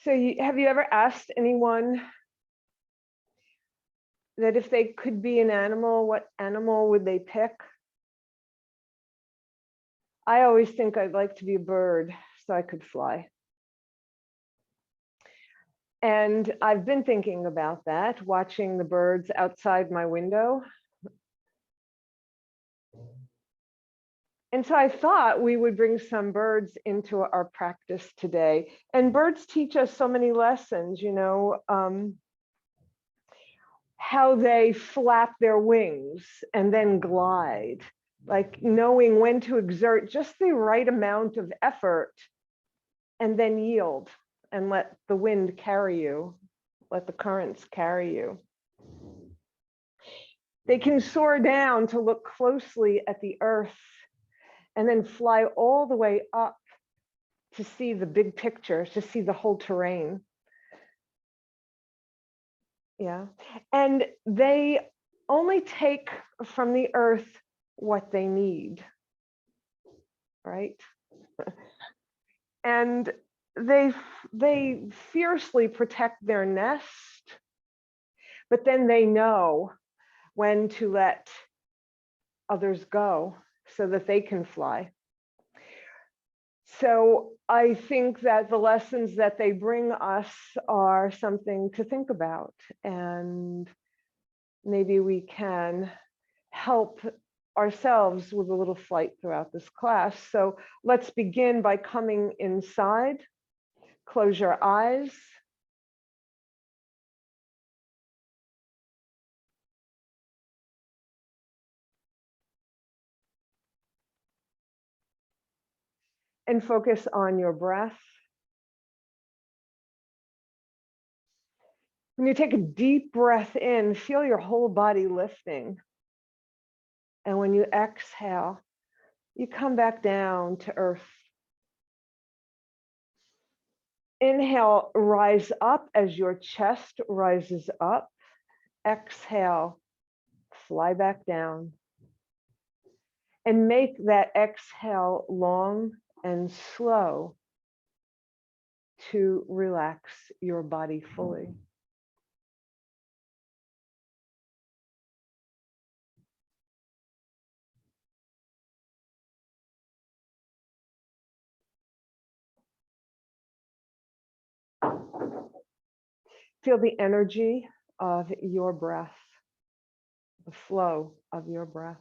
Have you ever asked anyone that if they could be an animal, what animal would they pick? I always think I'd like to be a bird so I could fly. And I've been thinking about that, watching the birds outside my window. And so I thought we would bring some birds into our practice today. And birds teach us so many lessons, you know, how they flap their wings and then glide, like knowing when to exert just the right amount of effort and then yield and let the wind carry you, let the currents carry you. They can soar down to look closely at the earth and then fly all the way up to see the big picture, to see the whole terrain. Yeah, and they only take from the earth what they need, right? And they fiercely protect their nest, but then they know when to let others go so that they can fly. So I think that the lessons that they bring us are something to think about, and maybe we can help ourselves with a little flight throughout this class. So let's begin by coming inside. Close your eyes. And focus on your breath. When you take a deep breath in, feel your whole body lifting. And when you exhale, you come back down to earth. Inhale, rise up as your chest rises up. Exhale, fly back down. And make that exhale long and slow to relax your body fully. Feel the energy of your breath, the flow of your breath.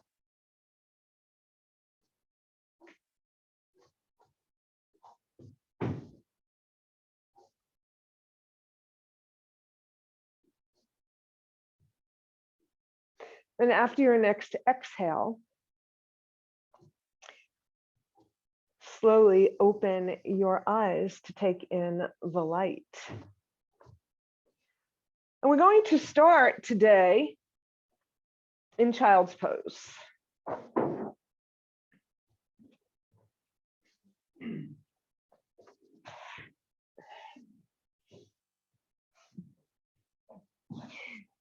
And after your next exhale, slowly open your eyes to take in the light. And we're going to start today in child's pose.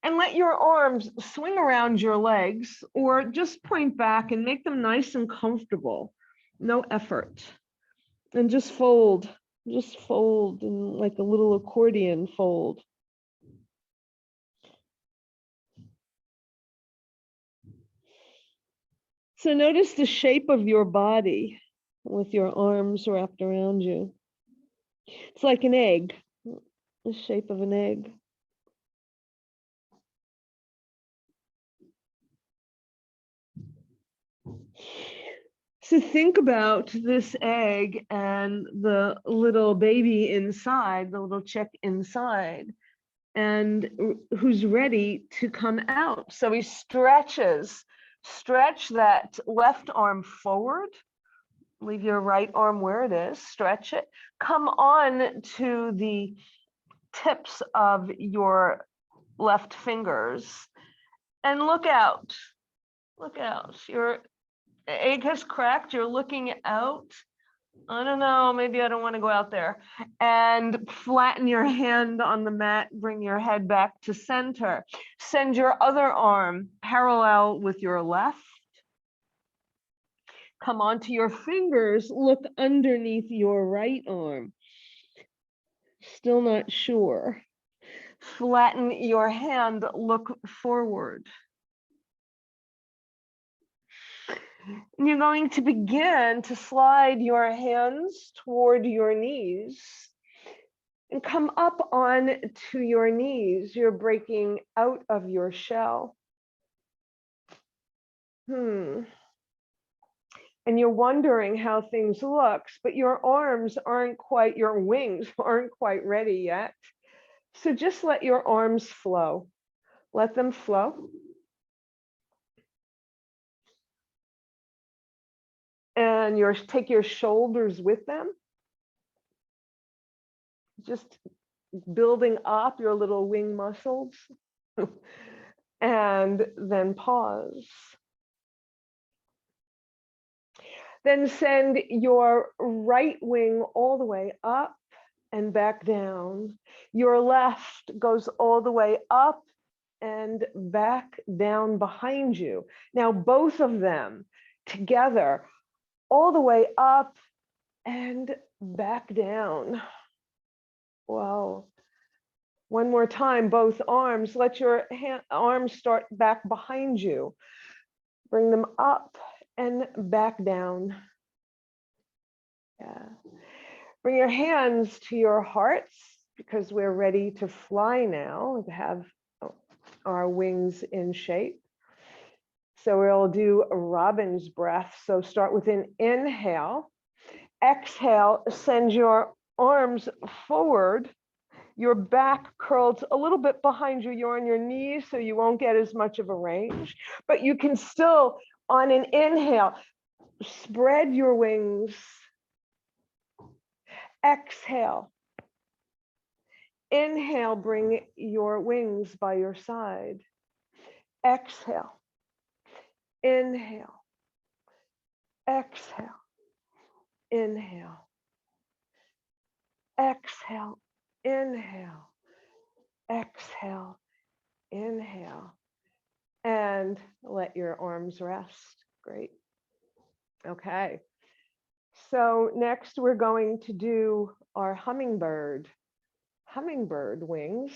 And let your arms swing around your legs or just point back and make them nice and comfortable. No effort. And just fold in like a little accordion fold. So notice the shape of your body with your arms wrapped around you. It's like an egg, the shape of an egg. So think about this egg and the little baby inside, the little chick inside, and who's ready to come out. So he stretches. Stretch that left arm forward. Leave your right arm where it is. Stretch it. Come on to the tips of your left fingers and look out. Look out. Your egg has cracked. You're looking out. I don't know, maybe I don't want to go out there. And flatten your hand on the mat, bring your head back to center. Send your other arm parallel with your left. Come onto your fingers, look underneath your right arm. Still not sure. Flatten your hand, look forward. And you're going to begin to slide your hands toward your knees and come up on to your knees. You're breaking out of your shell. And you're wondering how things looks, but your arms aren't quite, your wings aren't quite ready yet. So just let your arms flow. Let them flow. And take your shoulders with them. Just building up your little wing muscles. And then pause. Then send your right wing all the way up and back down. Your left goes all the way up and back down behind you. Now both of them together, all the way up and back down. Wow. One more time, both arms. Let your arms start back behind you. Bring them up and back down. Yeah. Bring your hands to your hearts because we're ready to fly now, to have our wings in shape. So we'll do a robin's breath. So start with an inhale. Exhale, send your arms forward. Your back curls a little bit behind you. You're on your knees, so you won't get as much of a range, but you can still, on an inhale, spread your wings. Exhale. Inhale, bring your wings by your side. Exhale. Inhale. Exhale. Inhale. Exhale. Inhale. Exhale. Inhale. And let your arms rest. Great. Okay. So next we're going to do our hummingbird wings.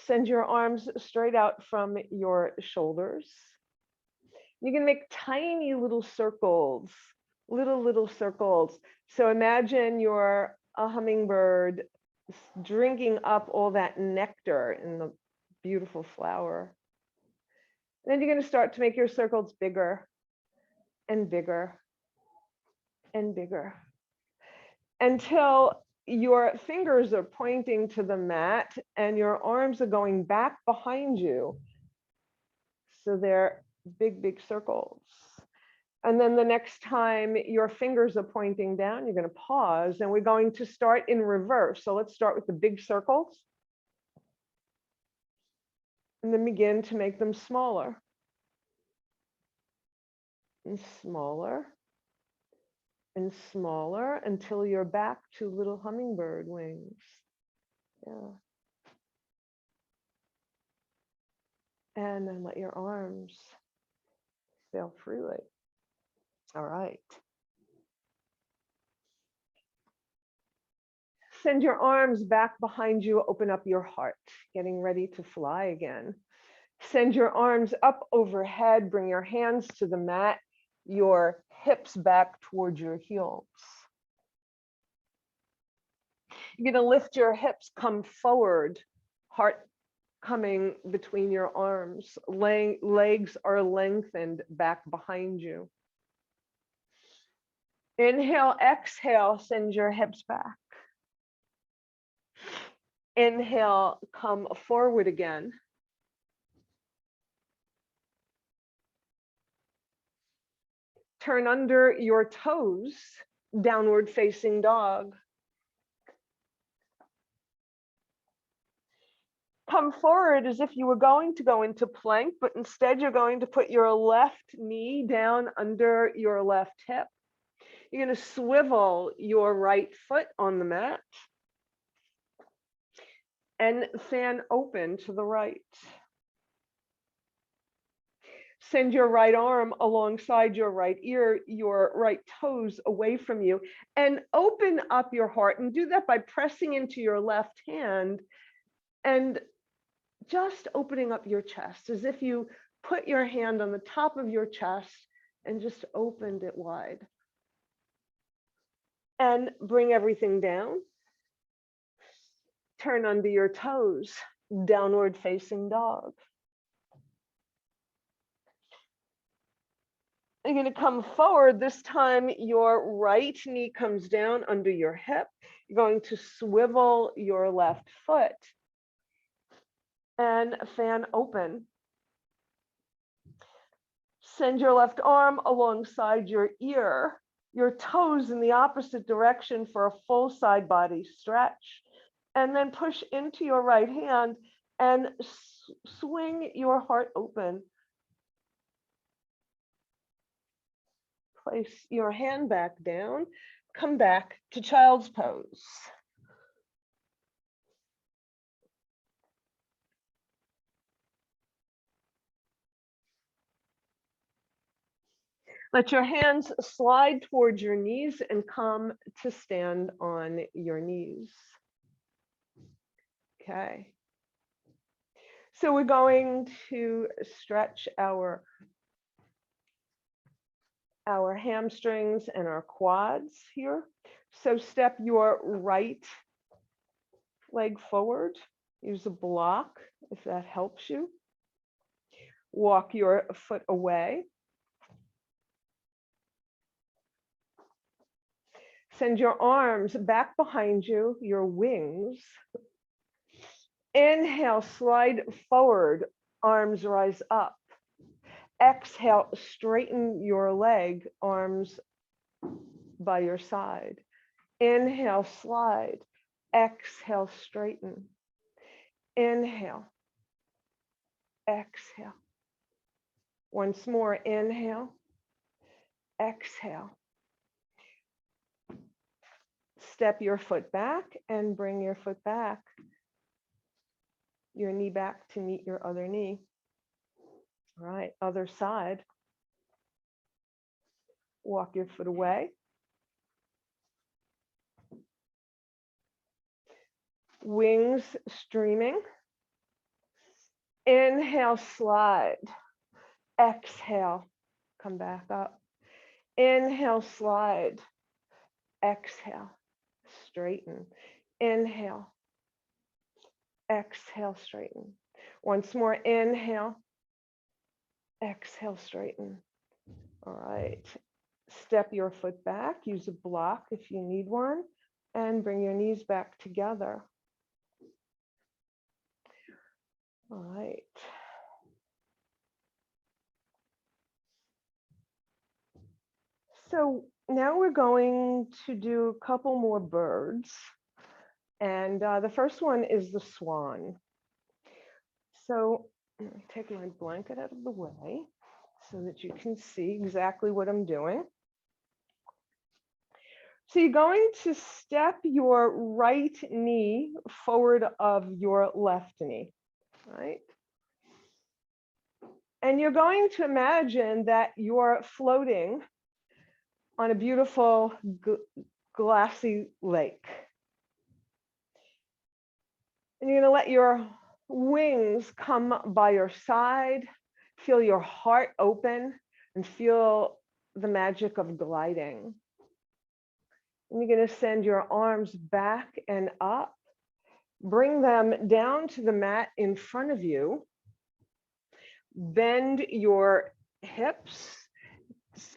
Send your arms straight out from your shoulders. You can make tiny little circles, little circles. So imagine you're a hummingbird drinking up all that nectar in the beautiful flower. And then you're going to start to make your circles bigger and bigger and bigger until your fingers are pointing to the mat and your arms are going back behind you. So they're big circles. And then the next time your fingers are pointing down, you're going to pause and we're going to start in reverse. So let's start with the big circles and then begin to make them smaller and smaller and smaller until you're back to little hummingbird wings. Yeah. And then let your arms sail freely. All right. Send your arms back behind you, open up your heart, getting ready to fly again. Send your arms up overhead, bring your hands to the mat, your hips back towards your heels. You're going to lift your hips, come forward, heart coming between your arms, legs are lengthened back behind you. Inhale, exhale, send your hips back. Inhale, come forward again. Turn under your toes, downward facing dog. Come forward as if you were going to go into plank, but instead you're going to put your left knee down under your left hip. You're going to swivel your right foot on the mat and fan open to the right. Send your right arm alongside your right ear, your right toes away from you, and open up your heart. And do that by pressing into your left hand and just opening up your chest, as if you put your hand on the top of your chest and just opened it wide. And bring everything down. Turn under your toes, downward facing dog. You're going to come forward. This time your right knee comes down under your hip. You're going to swivel your left foot and fan open. Send your left arm alongside your ear, your toes in the opposite direction for a full side body stretch. And then push into your right hand and swing your heart open. Place your hand back down, come back to child's pose. Let your hands slide towards your knees and come to stand on your knees. Okay. So we're going to stretch our hamstrings and our quads here. So step your right leg forward. Use a block if that helps you. Walk your foot away. Send your arms back behind you, your wings. Inhale, slide forward, arms rise up. Exhale, straighten your leg, arms by your side. Inhale, slide. Exhale, straighten. Inhale. Exhale. Once more, inhale. Exhale. Step your foot back and bring your foot back. Your knee back to meet your other knee. All right, other side. Walk your foot away. Wings streaming. Inhale, slide. Exhale, come back up. Inhale, slide. Exhale, straighten. Inhale. Exhale, straighten. Once more, inhale. Exhale, straighten. All right. Step your foot back. Use a block if you need one. And bring your knees back together. All right. So now we're going to do a couple more birds. And the first one is the swan. So let me take my blanket out of the way so that you can see exactly what I'm doing. So you're going to step your right knee forward of your left knee, right? And you're going to imagine that you're floating on a beautiful glassy lake. And you're going to let your wings come by your side, feel your heart open, and feel the magic of gliding. And you're going to send your arms back and up, bring them down to the mat in front of you, bend your hips,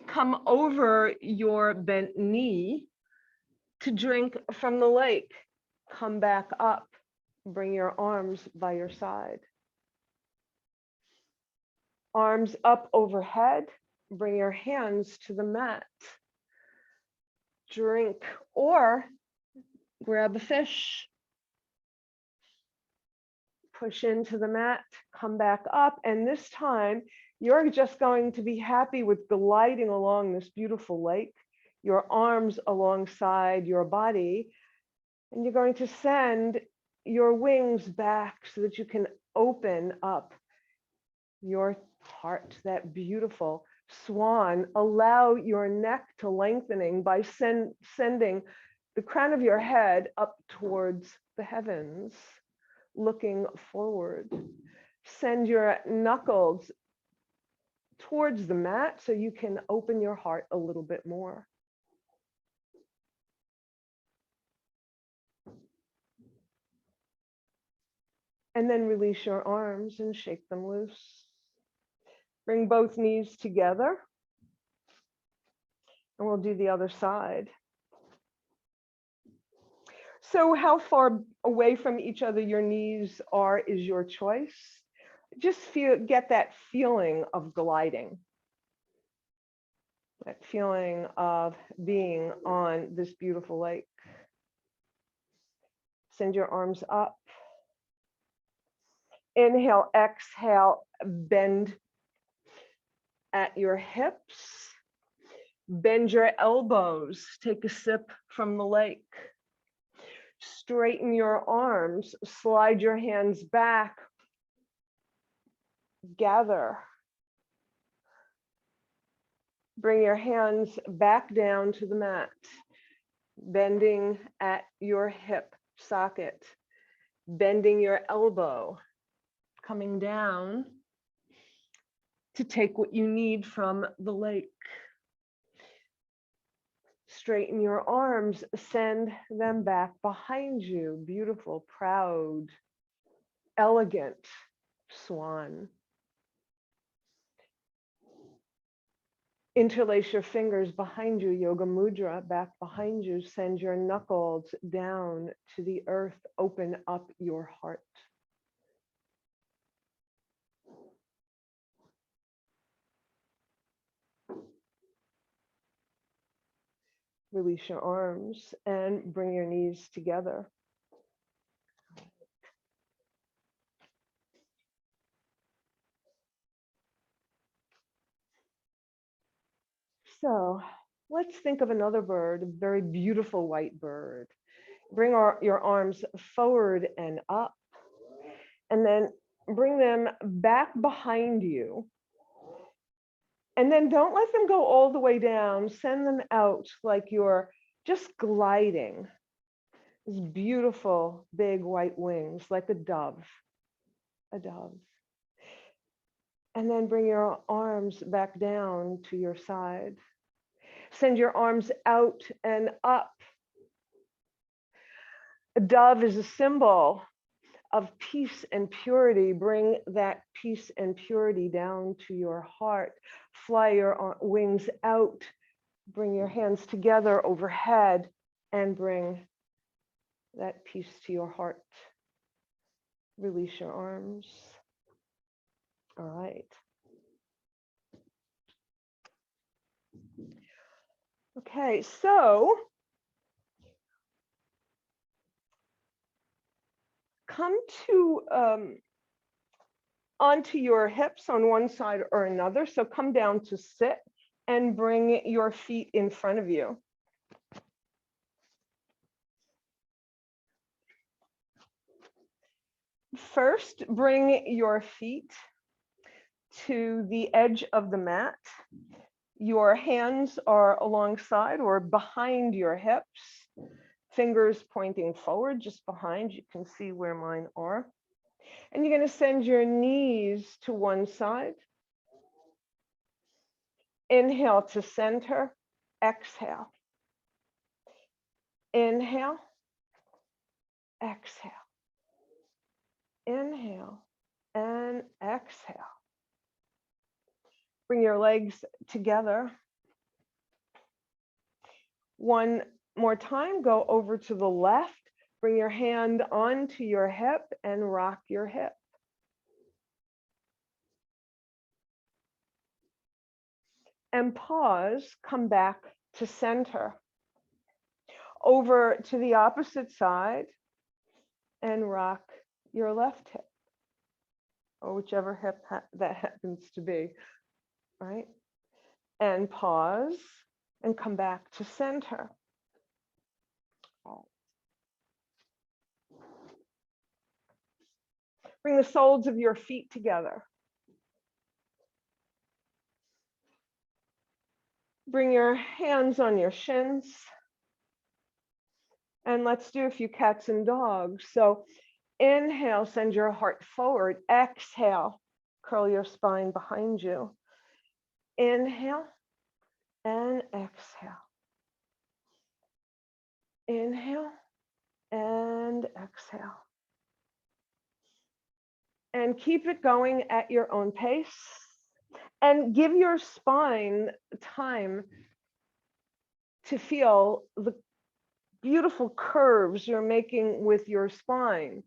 come over your bent knee to drink from the lake, come back up. Bring your arms by your side. Arms up overhead. Bring your hands to the mat. Drink or grab a fish. Push into the mat, come back up. And this time, you're just going to be happy with gliding along this beautiful lake, your arms alongside your body. And you're going to send your wings back so that you can open up your heart, that beautiful swan. Allow your neck to lengthening by sending the crown of your head up towards the heavens, looking forward. Send your knuckles towards the mat so you can open your heart a little bit more. And then release your arms and shake them loose. Bring both knees together. And we'll do the other side. So how far away from each other your knees are is your choice. Just get that feeling of gliding. That feeling of being on this beautiful lake. Send your arms up. Inhale, exhale, bend at your hips. Bend your elbows. Take a sip from the lake. Straighten your arms. Slide your hands back. Gather. Bring your hands back down to the mat. Bending at your hip socket. Bending your elbow. Coming down to take what you need from the lake. Straighten your arms, send them back behind you. Beautiful, proud, elegant swan. Interlace your fingers behind you, yoga mudra, back behind you. Send your knuckles down to the earth. Open up your heart. Release your arms and bring your knees together. So let's think of another bird, a very beautiful white bird. Bring your arms forward and up, and then bring them back behind you. And then don't let them go all the way down. Send them out like you're just gliding. These beautiful, big white wings, like a dove. A dove. And then bring your arms back down to your side. Send your arms out and up. A dove is a symbol of peace and purity. Bring that peace and purity down to your heart. Fly your wings out. Bring your hands together overhead and bring that peace to your heart. Release your arms. All right. Okay, so come to onto your hips on one side or another. So come down to sit and bring your feet in front of you. First, bring your feet to the edge of the mat. Your hands are alongside or behind your hips, fingers pointing forward, just behind. You can see where mine are. And you're going to send your knees to one side. Inhale to center, exhale. Inhale, exhale. Inhale and exhale. Bring your legs together. One more time, go over to the left. Bring your hand onto your hip and rock your hip. And pause, come back to center. Over to the opposite side and rock your left hip, or whichever hip that happens to be, right? And pause and come back to center. Bring the soles of your feet together. Bring your hands on your shins. And let's do a few cats and dogs. So inhale, send your heart forward. Exhale, curl your spine behind you. Inhale and exhale. Inhale and exhale. And keep it going at your own pace. And give your spine time to feel the beautiful curves you're making with your spine.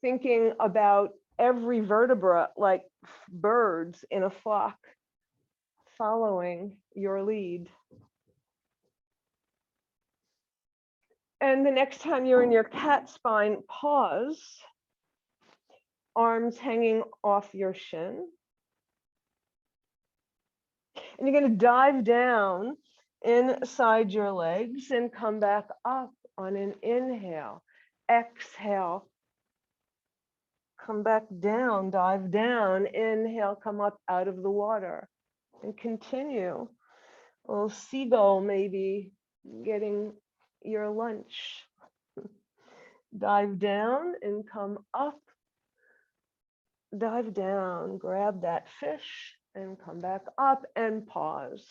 Thinking about every vertebra like birds in a flock, following your lead. And the next time you're in your cat spine, pause, arms hanging off your shin. And you're going to dive down inside your legs and come back up on an inhale. Exhale. Come back down, dive down. Inhale, come up out of the water. And continue. A little seagull maybe getting your lunch. Dive down and come up. Dive down, grab that fish and come back up and pause.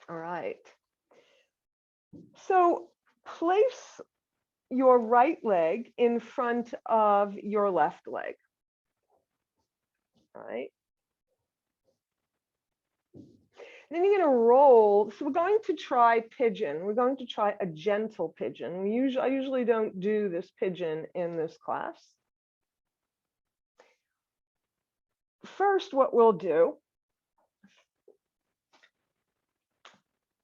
All right. So place your right leg in front of your left leg. All right. Then you're going to roll. So we're going to try pigeon. We're going to try a gentle pigeon. I usually don't do this pigeon in this class. First, what we'll do,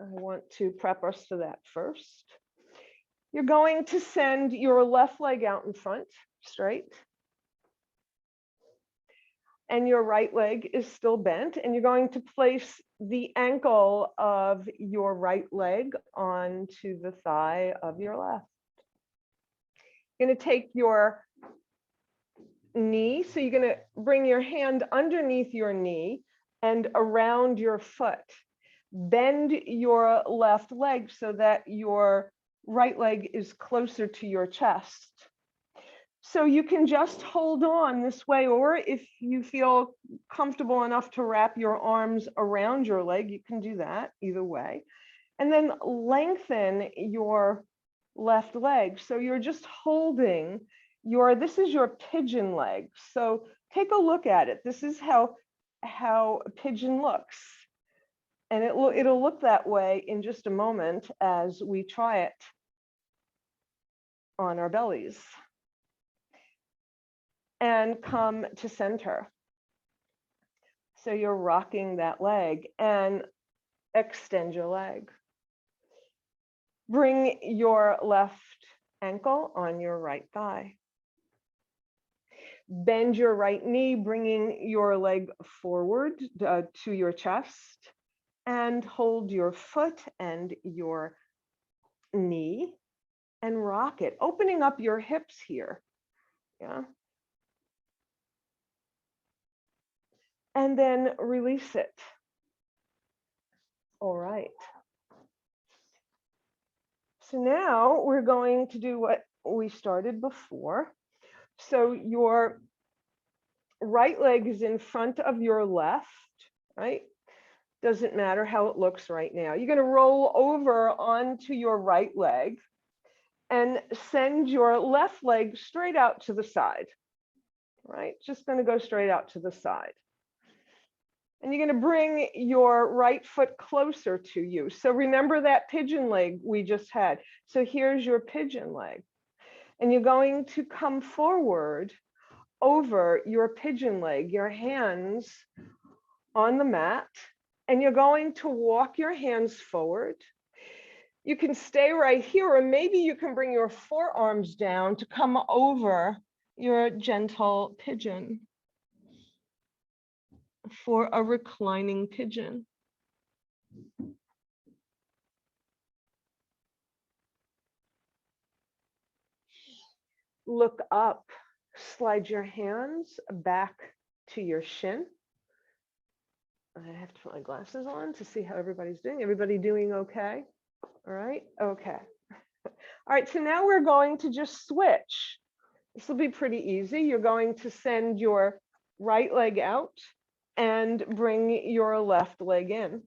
I want to prep us for that first. You're going to send your left leg out in front, straight. And your right leg is still bent. And you're going to place the ankle of your right leg onto the thigh of your left. You're going to take your knee. So you're going to bring your hand underneath your knee and around your foot. Bend your left leg so that your right leg is closer to your chest. So you can just hold on this way, or if you feel comfortable enough to wrap your arms around your leg, you can do that either way. And then lengthen your left leg. So you're just holding this is your pigeon leg. So take a look at it. This is how a pigeon looks. And it'll look that way in just a moment as we try it on our bellies. And come to center. So you're rocking that leg and extend your leg. Bring your left ankle on your right thigh. Bend your right knee, bringing your leg forward to your chest, and hold your foot and your knee and rock it, opening up your hips here. Yeah. And then release it. All right. So now we're going to do what we started before. So your right leg is in front of your left, right? Doesn't matter how it looks right now. You're going to roll over onto your right leg and send your left leg straight out to the side, right? Just going to go straight out to the side. And you're going to bring your right foot closer to you. So remember that pigeon leg we just had. So here's your pigeon leg. And you're going to come forward over your pigeon leg, your hands on the mat. And you're going to walk your hands forward. You can stay right here, or maybe you can bring your forearms down to come over your gentle pigeon for a reclining pigeon. Look up, slide your hands back to your shin. I have to put my glasses on to see how everybody's doing. Everybody doing okay? All right, okay. All right, so now we're going to just switch. This will be pretty easy. You're going to send your right leg out and bring your left leg in.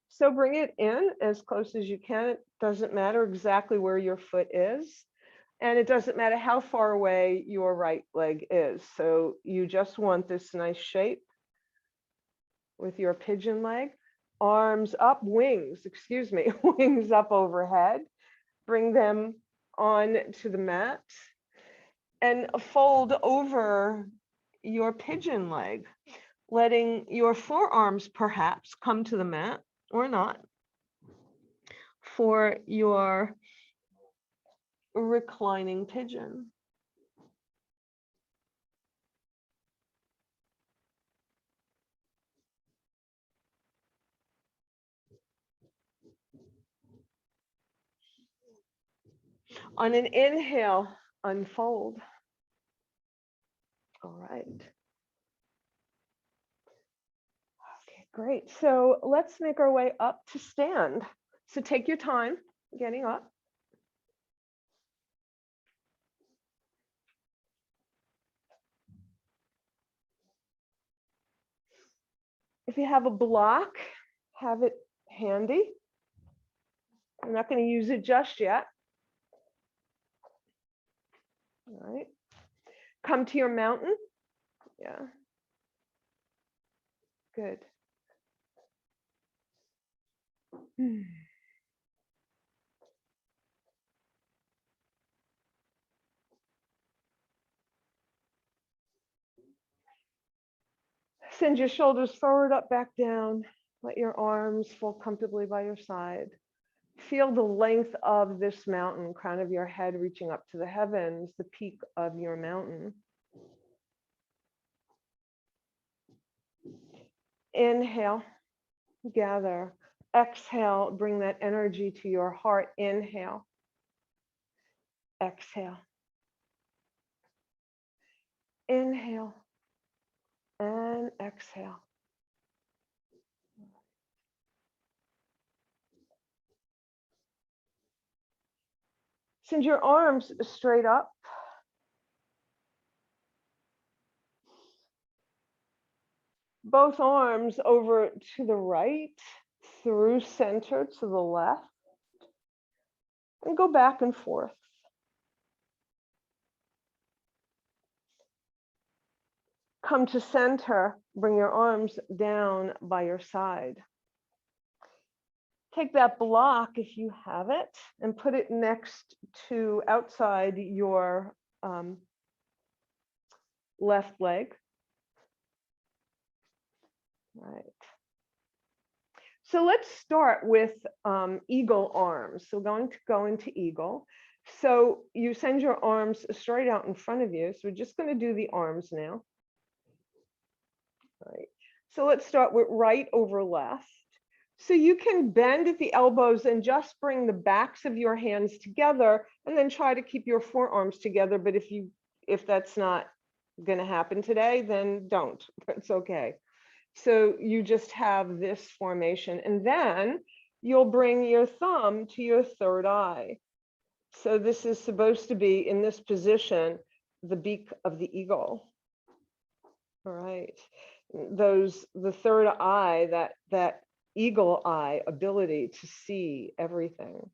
So bring it in as close as you can. It doesn't matter exactly where your foot is, and it doesn't matter how far away your right leg is. So you just want this nice shape with your pigeon leg, arms up, wings, excuse me, wings up overhead. Bring them on to the mat and fold over your pigeon leg, letting your forearms perhaps come to the mat or not for your reclining pigeon. On an inhale, unfold. All right. Okay, great. So let's make our way up to stand. So take your time getting up. If you have a block, have it handy. I'm not going to use it just yet. All right. Come to your mountain. Yeah. Good. Send your shoulders forward, up, back, down. Let your arms fall comfortably by your side. Feel the length of this mountain, crown of your head reaching up to the heavens, the peak of your mountain. Inhale, gather. Exhale, bring that energy to your heart. Inhale. Exhale. Inhale and exhale. Send your arms straight up. Both arms over to the right, through center to the left, and go back and forth. Come to center, bring your arms down by your side. Take that block, if you have it, and put it next to outside your left leg. Right. So let's start with eagle arms. So we're going to go into eagle. So you send your arms straight out in front of you. So we're just going to do the arms now. Right. So let's start with right over left. So you can bend at the elbows and just bring the backs of your hands together and then try to keep your forearms together. But if that's not going to happen today, then don't. It's okay. So you just have this formation, and then you'll bring your thumb to your third eye. So this is supposed to be, in this position, the beak of the eagle. All right. The third eye, that eagle eye ability to see everything.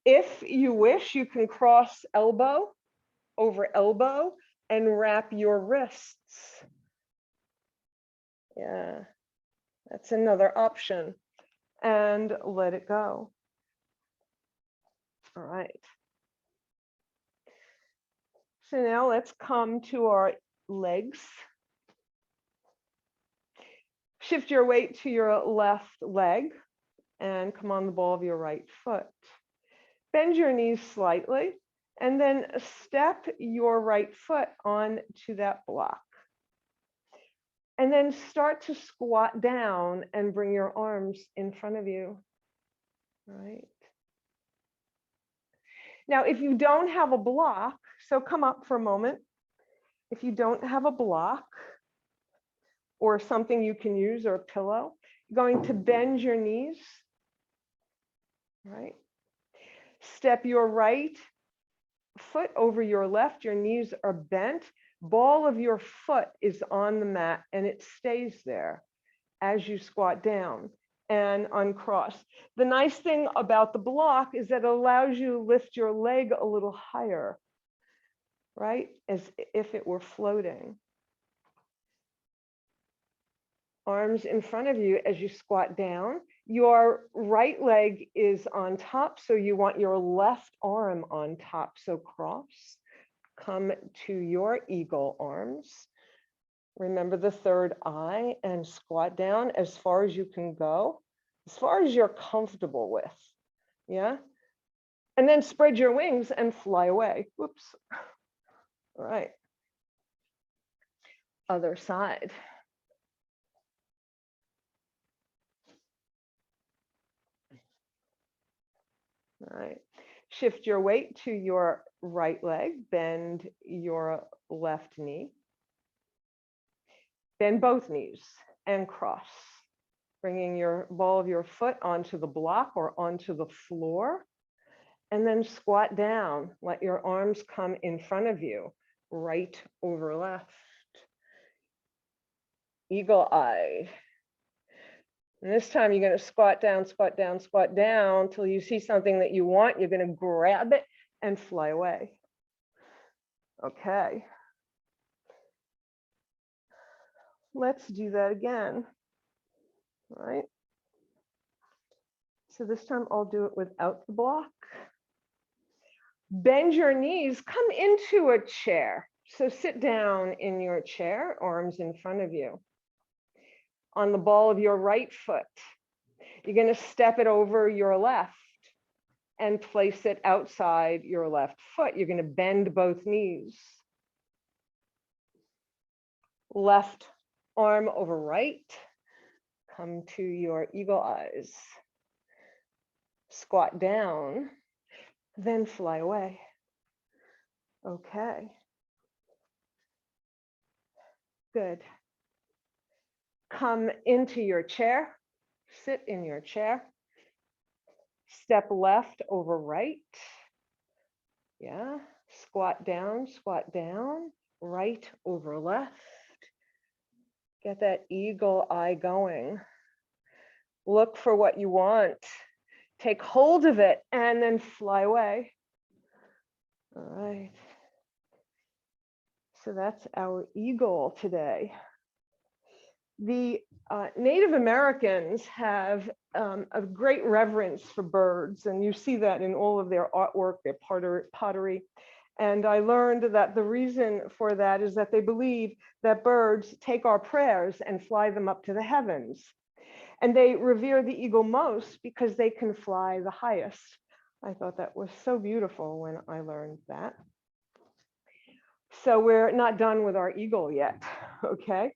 If you wish, you can cross elbow over elbow and wrap your wrists. Yeah, that's another option. And let it go. All right. So now let's come to our legs. Shift your weight to your left leg and come on the ball of your right foot. Bend your knees slightly and then step your right foot onto that block. And then start to squat down and bring your arms in front of you. All right. Now, if you don't have a block, so come up for a moment. If you don't have a block, or something you can use, or a pillow. You're going to bend your knees, right? Step your right foot over your left. Your knees are bent. Ball of your foot is on the mat and it stays there as you squat down and uncross. The nice thing about the block is that it allows you to lift your leg a little higher, right? As if it were floating. Arms in front of you as you squat down. Your right leg is on top, so you want your left arm on top. So cross, come to your eagle arms. Remember the third eye and squat down as far as you can go, as far as you're comfortable with. Yeah. And then spread your wings and fly away. Whoops. All right. Other side. All right. Shift your weight to your right leg. Bend your left knee. Bend both knees and cross. Bringing your ball of your foot onto the block or onto the floor. And then squat down. Let your arms come in front of you, right over left. Eagle eye. And this time you're going to squat down, squat down, squat down till you see something that you want. You're going to grab it and fly away. Okay. Let's do that again. All right. So this time I'll do it without the block. Bend your knees, come into a chair. So sit down in your chair, arms in front of you. On the ball of your right foot, you're going to step it over your left and place it outside your left foot. You're going to bend both knees. Left arm over right. Come to your eagle eyes. Squat down, then fly away. Okay. Good. Come into your chair, sit in your chair, step left over right. Yeah, squat down, right over left. Get that eagle eye going. Look for what you want. Take hold of it and then fly away. All right. So that's our eagle today. The Native Americans have a great reverence for birds, and you see that in all of their artwork, their pottery. And I learned that the reason for that is that they believe that birds take our prayers and fly them up to the heavens. And they revere the eagle most because they can fly the highest. I thought that was so beautiful when I learned that. So we're not done with our eagle yet, okay?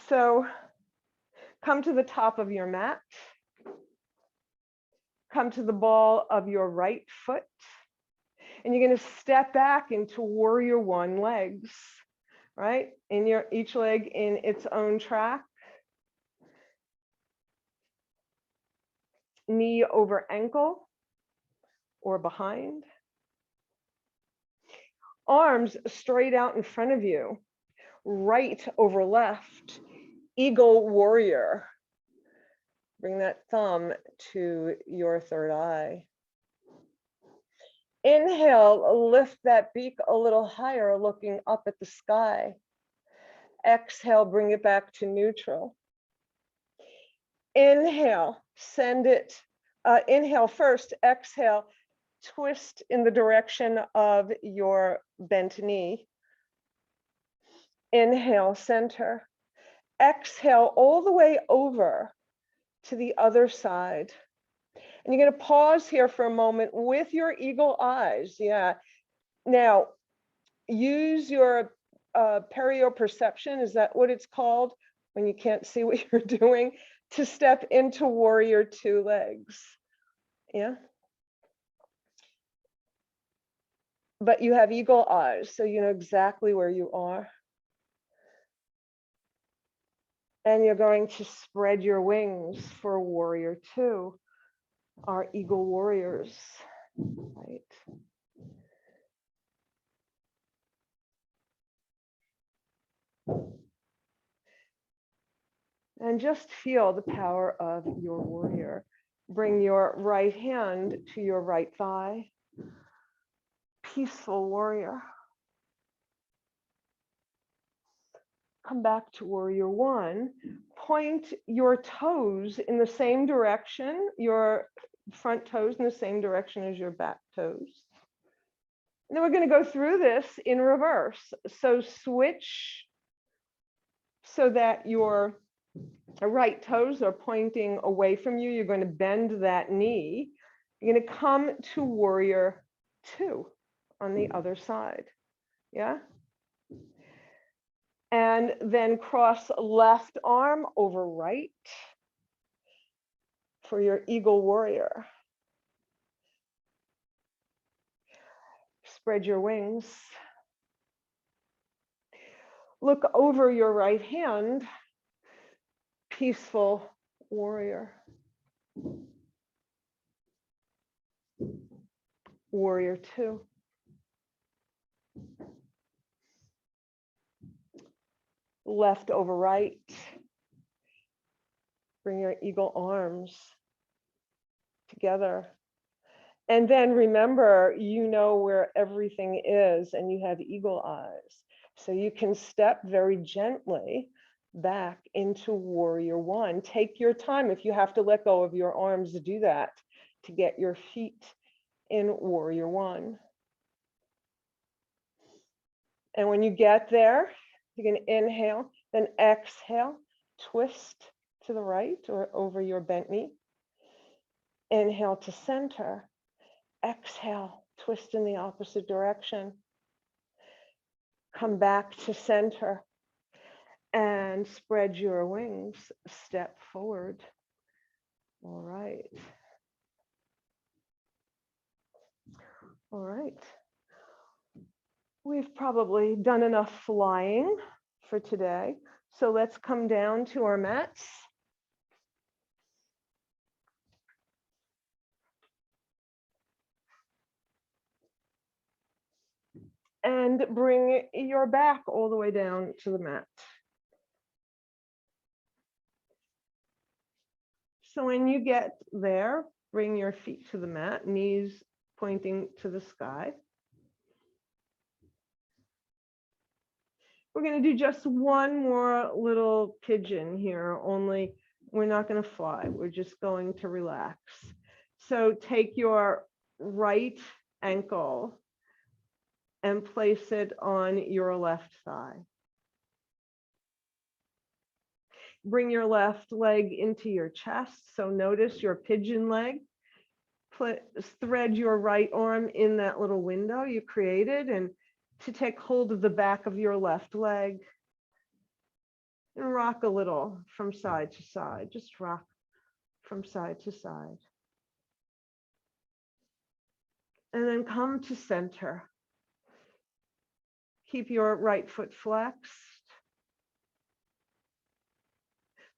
So come to the top of your mat. Come to the ball of your right foot. And you're going to step back into warrior one legs, right? Each leg in its own track. Knee over ankle or behind. Arms straight out in front of you, right over left. Eagle warrior. Bring that thumb to your third eye. Inhale, lift that beak a little higher, looking up at the sky. Exhale, bring it back to neutral. Inhale, send it. Inhale first, exhale, twist in the direction of your bent knee. Inhale, center. Exhale all the way over to the other side. And you're going to pause here for a moment with your eagle eyes. Yeah. Now, use your perioperception. Is that what it's called? When you can't see what you're doing, to step into warrior two legs. Yeah. But you have eagle eyes, so you know exactly where you are. And you're going to spread your wings for warrior two, our eagle warriors, right? And just feel the power of your warrior. Bring your right hand to your right thigh. Peaceful warrior. Come back to warrior one. Point your toes in the same direction, your front toes in the same direction as your back toes. And then we're going to go through this in reverse. So switch so that your right toes are pointing away from you. You're going to bend that knee. You're going to come to warrior two on the other side. Yeah. And then cross left arm over right for your eagle warrior. Spread your wings. Look over your right hand. Peaceful warrior. Warrior two. Left over right. Bring your eagle arms together. And then remember, you know where everything is and you have eagle eyes. So you can step very gently back into warrior one. Take your time. If you have to let go of your arms, do that to get your feet in warrior one. And when you get there, you can inhale, then exhale, twist to the right or over your bent knee. Inhale to center. Exhale, twist in the opposite direction. Come back to center and spread your wings. Step forward. All right. All right. We've probably done enough flying for today. So let's come down to our mats. And bring your back all the way down to the mat. So when you get there, bring your feet to the mat, knees pointing to the sky. We're going to do just one more little pigeon here, only we're not going to fly. We're just going to relax. So take your right ankle and place it on your left thigh. Bring your left leg into your chest. So notice your pigeon leg. Thread your right arm in that little window you created and to take hold of the back of your left leg and rock a little from side to side. Just rock from side to side. And then come to center. Keep your right foot flexed.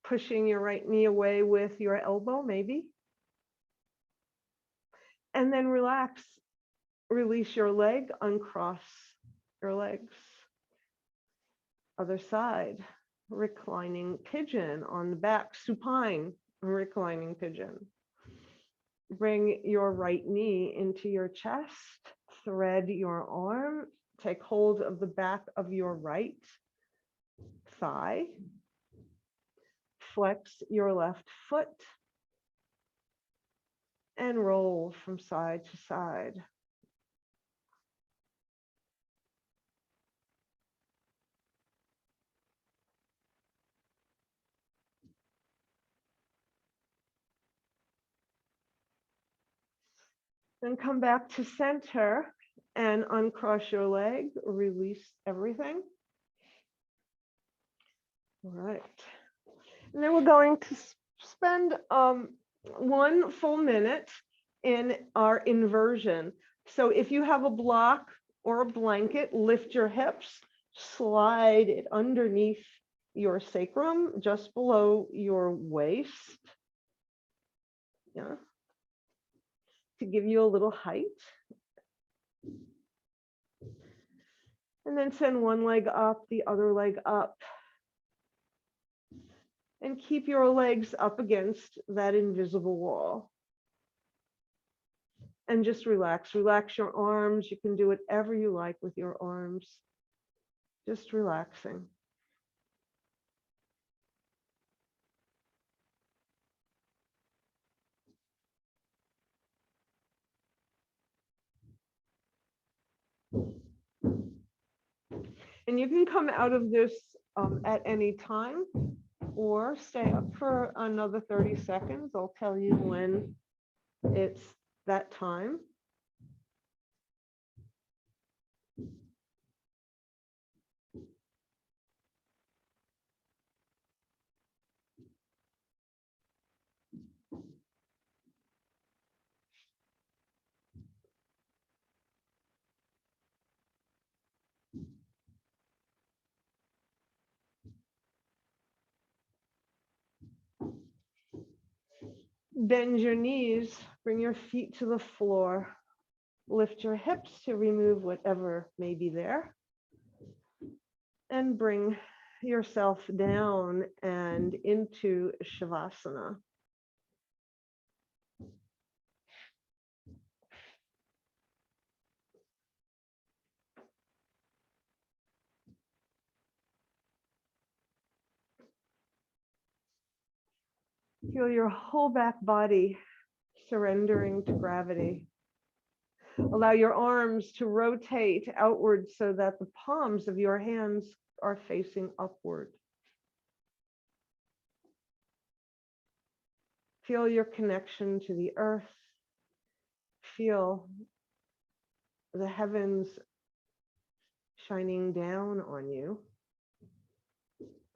Pushing your right knee away with your elbow, maybe. And then relax. Release your leg, uncross your legs. Other side. Reclining pigeon on the back, supine reclining pigeon. Bring your right knee into your chest. Thread your arm. Take hold of the back of your right thigh. Flex your left foot and roll from side to side. Then come back to center and uncross your leg, release everything. All right. And then we're going to spend 1 full minute in our inversion. So if you have a block or a blanket, lift your hips, slide it underneath your sacrum, just below your waist. Yeah. To give you a little height. And then send one leg up, the other leg up. And keep your legs up against that invisible wall. And just relax. Relax your arms. You can do whatever you like with your arms. Just relaxing. And you can come out of this at any time or stay up for another 30 seconds. I'll tell you when it's that time. Bend your knees, bring your feet to the floor, lift your hips to remove whatever may be there, and bring yourself down and into Shavasana. Feel your whole back body surrendering to gravity. Allow your arms to rotate outward so that the palms of your hands are facing upward. Feel your connection to the earth. Feel the heavens shining down on you.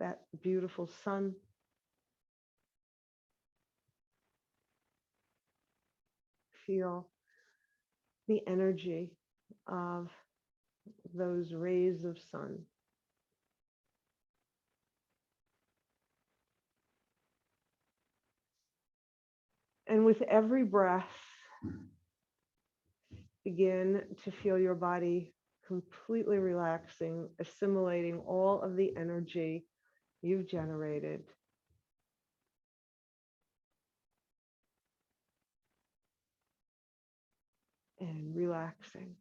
That beautiful sun. Feel the energy of those rays of sun. And with every breath, begin to feel your body completely relaxing, assimilating all of the energy you've generated. And relaxing.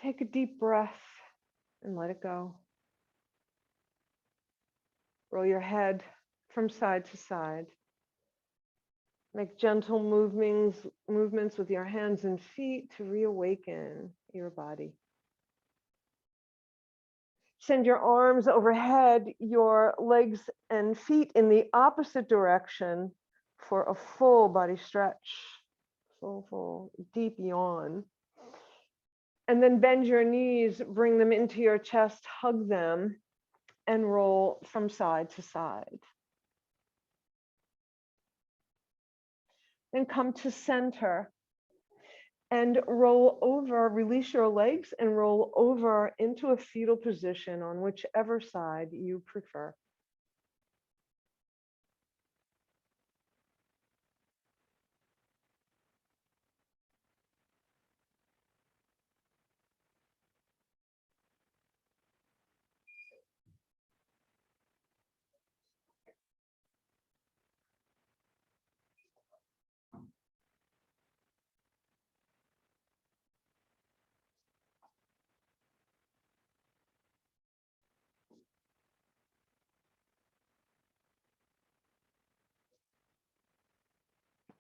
Take a deep breath and let it go. Roll your head from side to side. Make gentle movements with your hands and feet to reawaken your body. Send your arms overhead, your legs and feet in the opposite direction for a full body stretch. Full, deep yawn. And then bend your knees, bring them into your chest, hug them, and roll from side to side. Then come to center and roll over, release your legs and roll over into a fetal position on whichever side you prefer.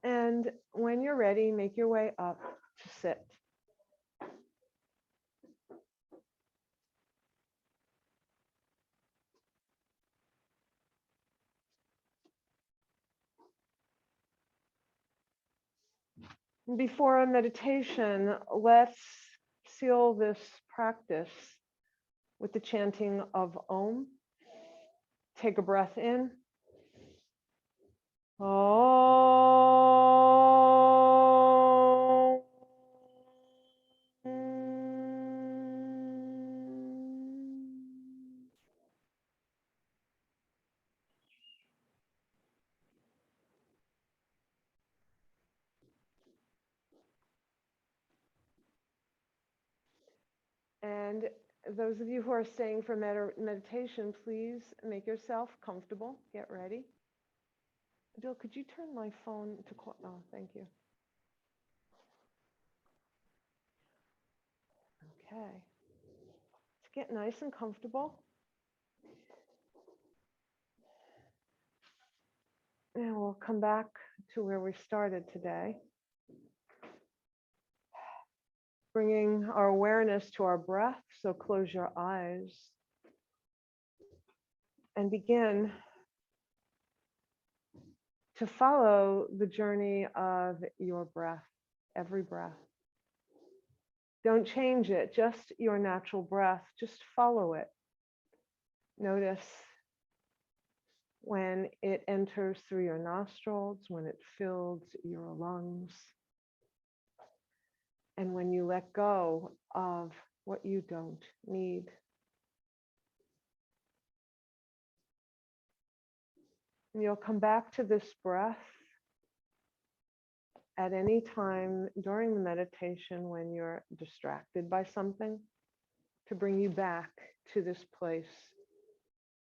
And when you're ready, make your way up to sit. Before a meditation, let's seal this practice with the chanting of Om. Take a breath in. Om. And those of you who are staying for meditation, please make yourself comfortable. Get ready. Adil, could you turn my phone to quiet? Oh, thank you. Okay. Let's get nice and comfortable. And we'll come back to where we started today. Bringing our awareness to our breath. So close your eyes and begin to follow the journey of your breath, every breath. Don't change it, just your natural breath, just follow it. Notice when it enters through your nostrils, when it fills your lungs, and when you let go of what you don't need. And you'll come back to this breath at any time during the meditation when you're distracted by something, to bring you back to this place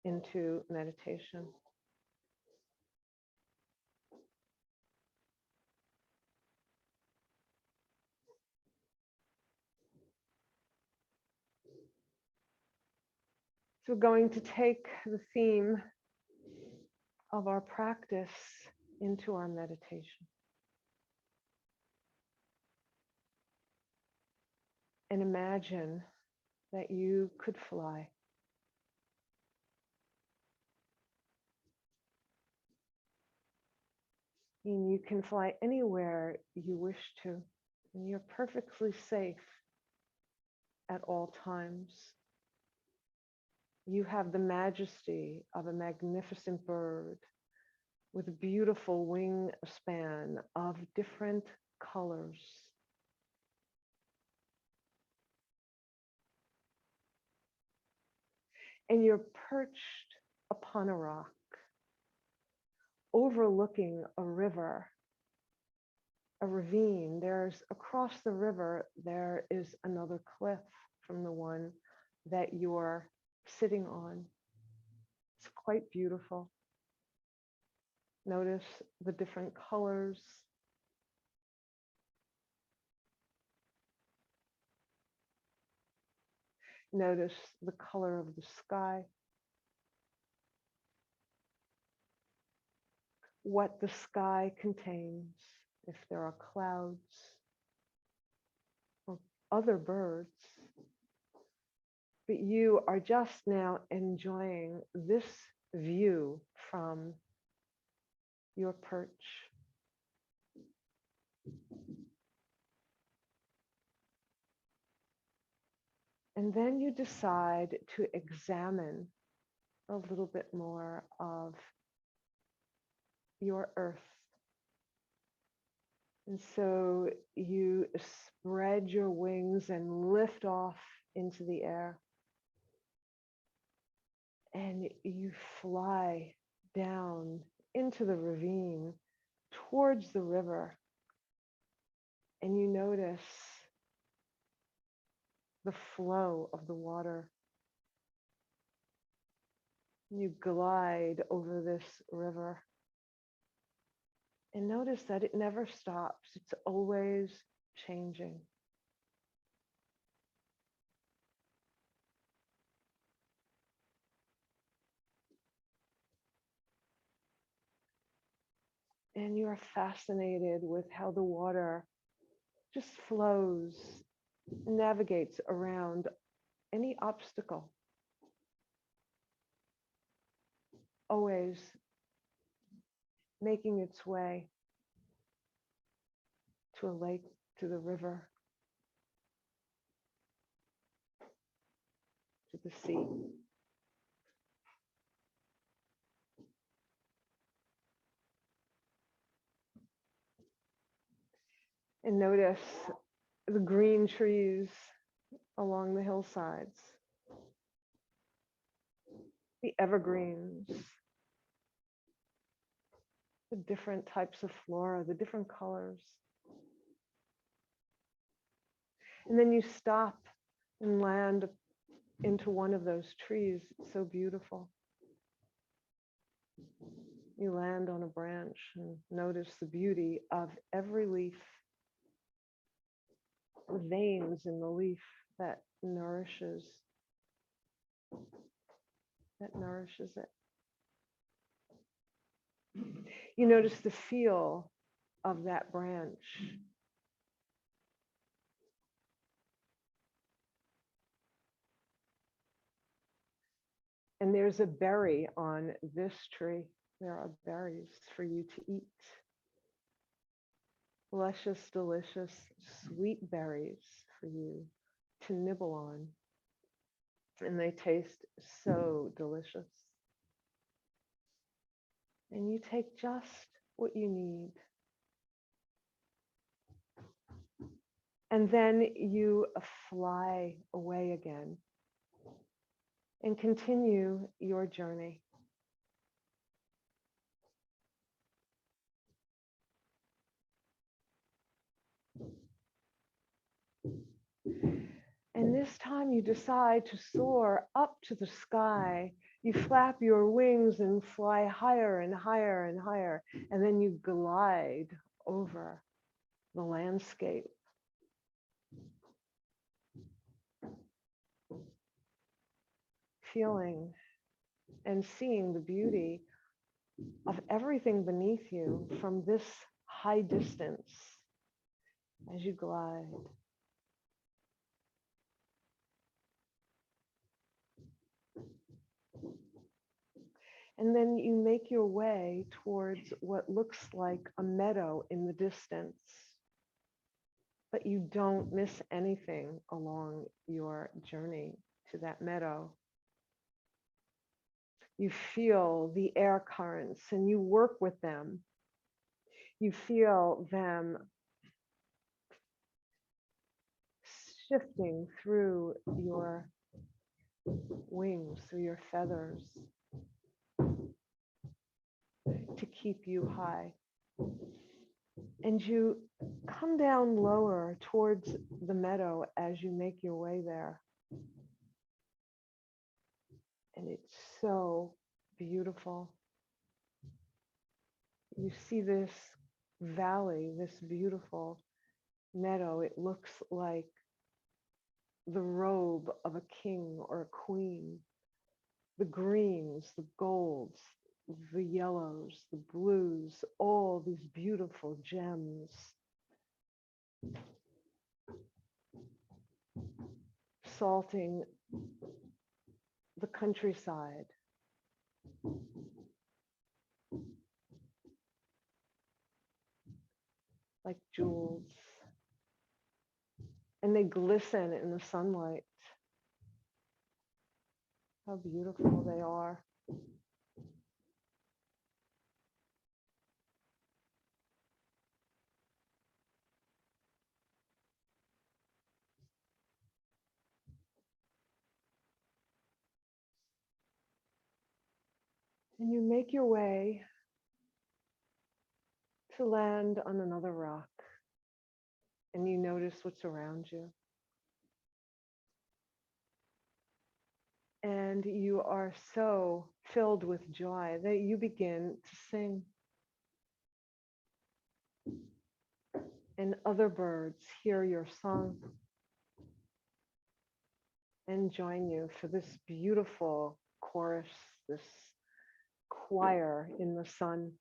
into meditation. So we're going to take the theme of our practice into our meditation. And imagine that you could fly. And you can fly anywhere you wish to, and you're perfectly safe at all times. You have the majesty of a magnificent bird with a beautiful wingspan of different colors. And you're perched upon a rock, overlooking a river, a ravine. There's across the river, there is another cliff from the one that you're sitting on. It's quite beautiful. Notice the different colors. Notice the color of the sky. What the sky contains, if there are clouds or other birds. But you are just now enjoying this view from your perch. And then you decide to examine a little bit more of your earth. And so you spread your wings and lift off into the air. And you fly down into the ravine towards the river. And you notice the flow of the water. You glide over this river. And notice that it never stops. It's always changing. And you're fascinated with how the water just flows, navigates around any obstacle, always making its way to a lake, to the river, to the sea. And notice the green trees along the hillsides, the evergreens, the different types of flora, the different colors. And then you stop and land into one of those trees. It's so beautiful. You land on a branch and notice the beauty of every leaf, the veins in the leaf that nourishes it. You notice the feel of that branch. And there's a berry on this tree. There are berries for you to eat. Luscious, delicious, sweet berries for you to nibble on. And they taste so delicious. And you take just what you need. And then you fly away again and continue your journey. And this time you decide to soar up to the sky. You flap your wings and fly higher and higher and higher. And then you glide over the landscape. Feeling and seeing the beauty of everything beneath you from this high distance as you glide. And then you make your way towards what looks like a meadow in the distance, but you don't miss anything along your journey to that meadow. You feel the air currents and you work with them. You feel them shifting through your wings, through your feathers, to keep you high. And you come down lower towards the meadow as you make your way there. And it's so beautiful. You see this valley, this beautiful meadow. It looks like the robe of a king or a queen. The greens, the golds, the yellows, the blues, all these beautiful gems. Salting the countryside. Like jewels. And they glisten in the sunlight. How beautiful they are. And you make your way to land on another rock, and you notice what's around you. And you are so filled with joy that you begin to sing. And other birds hear your song and join you for this beautiful chorus, this choir in the sun.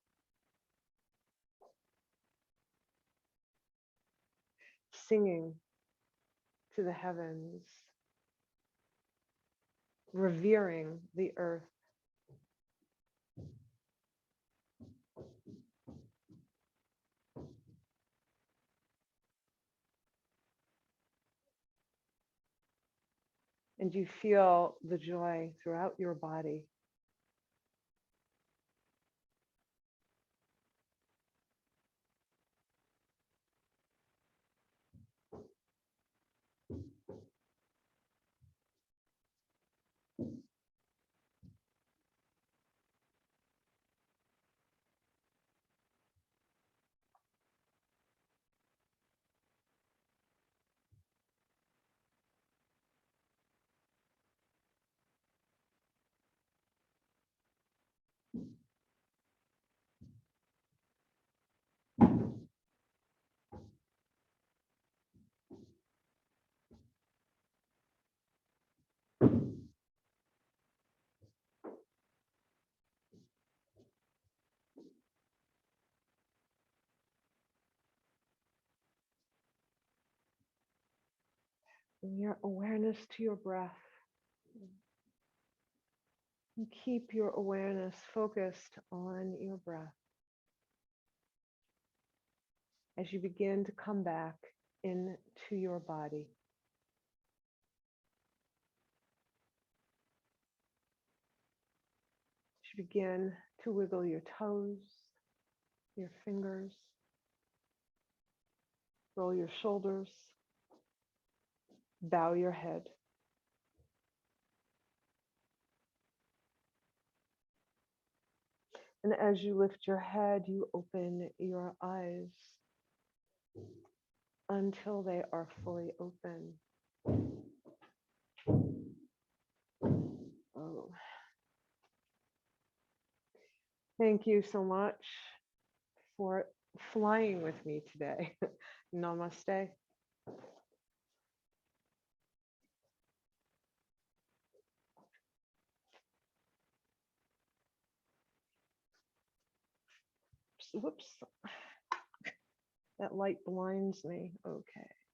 Singing to the heavens, revering the earth. And you feel the joy throughout your body. And your awareness to your breath. And keep your awareness focused on your breath as you begin to come back into your body. As you begin to wiggle your toes, your fingers, roll your shoulders, bow your head. And as you lift your head, you open your eyes until they are fully open. Oh. Thank you so much for flying with me today. Namaste. Whoops. That light blinds me. Okay.